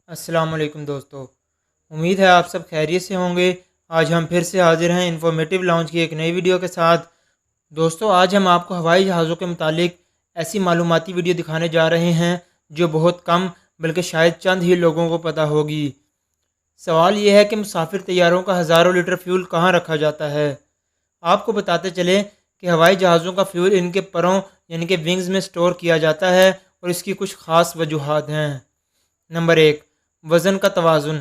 अस्सलाम वालेकुम दोस्तों, उम्मीद है आप सब खैरियत से होंगे। आज हम फिर से हाजिर हैं इन्फॉर्मेटिव लॉन्च की एक नई वीडियो के साथ। दोस्तों, आज हम आपको हवाई जहाज़ों के मुतालिक ऐसी मालूमाती वीडियो दिखाने जा रहे हैं जो बहुत कम बल्कि शायद चंद ही लोगों को पता होगी। सवाल यह है कि मुसाफिर तैयारों का हज़ारों लीटर फ्यूल कहाँ रखा जाता है। आपको बताते चलें कि हवाई जहाज़ों का फ्यूल इनके परों यानी कि विंग्स में स्टोर किया जाता है और इसकी कुछ ख़ास वजूहात हैं। नंबर 1, वज़न का तवाज़ुन।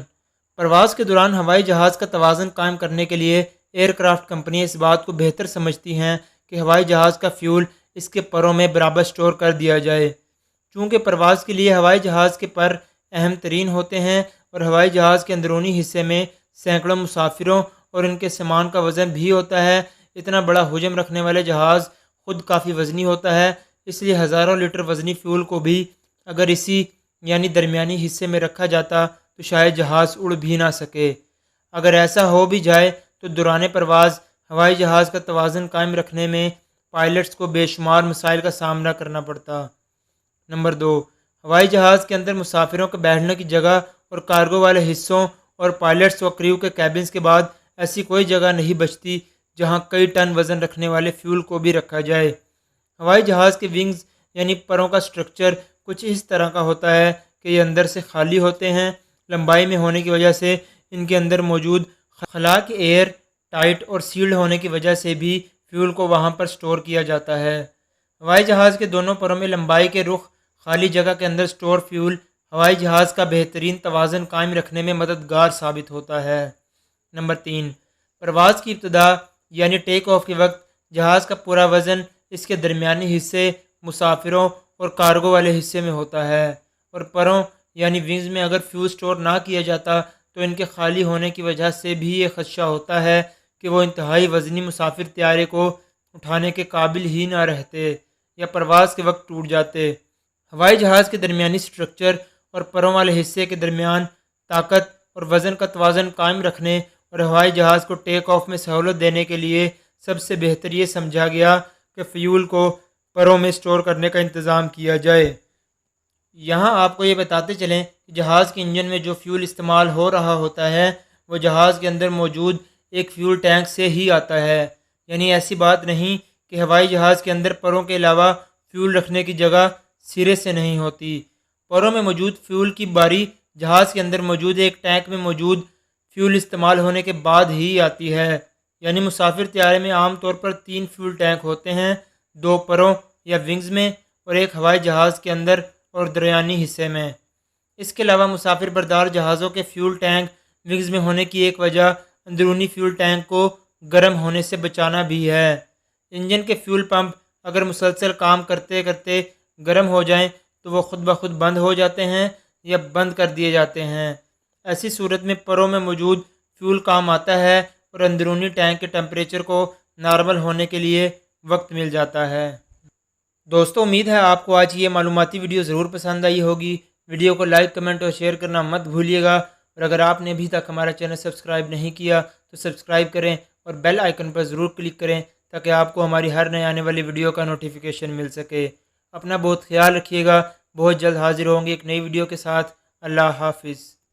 प्रवास के दौरान हवाई जहाज़ का तवाज़ुन कायम करने के लिए एयरक्राफ्ट कंपनियाँ इस बात को बेहतर समझती हैं कि हवाई जहाज़ का फ्यूल इसके परों में बराबर स्टोर कर दिया जाए। चूँकि प्रवास के लिए हवाई जहाज़ के पर अहम तरीन होते हैं और हवाई जहाज़ के अंदरूनी हिस्से में सैकड़ों मुसाफिरों और उनके सामान का वज़न भी होता है। इतना बड़ा हुजम रखने वाले जहाज़ ख़ुद काफ़ी वज़नी होता है, इसलिए हज़ारों लीटर वज़नी फ्यूल को भी अगर इसी यानी दरमियानी हिस्से में रखा जाता तो शायद जहाज़ उड़ भी ना सके। अगर ऐसा हो भी जाए तो दौरान परवाज़ हवाई जहाज़ का तवाज़ुन कायम रखने में पायलट्स को बेशुमार मसाइल का सामना करना पड़ता। नंबर 2, हवाई जहाज़ के अंदर मुसाफिरों के बैठने की जगह और कार्गो वाले हिस्सों और पायलट्स व क्रू के कैबिन्स के बाद ऐसी कोई जगह नहीं बचती जहां कई टन वज़न रखने वाले फ्यूल को भी रखा जाए। हवाई जहाज़ के विंग्स यानी परों का स्ट्रक्चर कुछ इस तरह का होता है कि ये अंदर से खाली होते हैं। लंबाई में होने की वजह से इनके अंदर मौजूद खला के एयर टाइट और सील्ड होने की वजह से भी फ्यूल को वहाँ पर स्टोर किया जाता है। हवाई जहाज़ के दोनों परों में लंबाई के रुख खाली जगह के अंदर स्टोर फ्यूल हवाई जहाज़ का बेहतरीन तवाज़ुन कायम रखने में मददगार साबित होता है। नंबर 3, प्रवास की इब्तिदा यानी टेक ऑफ के वक्त जहाज़ का पूरा वज़न इसके दरमियानी हिस्से, मुसाफिरों और कार्गो वाले हिस्से में होता है और परों यानी विंग्स में अगर फ्यूल स्टोर ना किया जाता तो इनके खाली होने की वजह से भी ये खदशा होता है कि वो इंतहाई वज़नी मुसाफिर त्यारे को उठाने के काबिल ही ना रहते या प्रवास के वक्त टूट जाते। हवाई जहाज़ के दरमियानी स्ट्रक्चर और परों वाले हिस्से के दरमियान ताकत और वज़न का तवाज़ुन कायम रखने और हवाई जहाज़ को टेक ऑफ में सहूलत देने के लिए सबसे बेहतर ये समझा गया कि फ्यूल को परों में स्टोर करने का इंतज़ाम किया जाए। यहाँ आपको ये बताते चलें कि जहाज़ के इंजन में जो फ्यूल इस्तेमाल हो रहा होता है वो जहाज़ के अंदर मौजूद एक फ्यूल टैंक से ही आता है। यानी ऐसी बात नहीं कि हवाई जहाज़ के अंदर परों के अलावा फ्यूल रखने की जगह सिरे से नहीं होती। परों में मौजूद फ्यूल की बारी जहाज़ के अंदर मौजूद एक टैंक में मौजूद फ्यूल इस्तेमाल होने के बाद ही आती है। यानी मुसाफिर त्यारे में आम तौर पर 3 फ्यूल टैंक होते हैं, 2 परों या विंग्स में और एक हवाई जहाज़ के अंदर और दरमियानी हिस्से में। इसके अलावा मुसाफिर बरदार जहाज़ों के फ्यूल टैंक विंग्स में होने की एक वजह अंदरूनी फ्यूल टैंक को गर्म होने से बचाना भी है। इंजन के फ्यूल पंप अगर मुसलसल काम करते करते गर्म हो जाएं तो वो खुद ब खुद बंद हो जाते हैं या बंद कर दिए जाते हैं। ऐसी सूरत में परों में मौजूद फ्यूल काम आता है और अंदरूनी टैंक के टेम्परेचर को नॉर्मल होने के लिए वक्त मिल जाता है। दोस्तों, उम्मीद है आपको आज ये मालूमाती वीडियो ज़रूर पसंद आई होगी। वीडियो को लाइक, कमेंट और शेयर करना मत भूलिएगा और अगर आपने अभी तक हमारा चैनल सब्सक्राइब नहीं किया तो सब्सक्राइब करें और बेल आइकन पर ज़रूर क्लिक करें ताकि आपको हमारी हर नए आने वाली वीडियो का नोटिफिकेशन मिल सके। अपना बहुत ख्याल रखिएगा। बहुत जल्द हाजिर होंगे एक नई वीडियो के साथ। अल्लाह हाफिज़।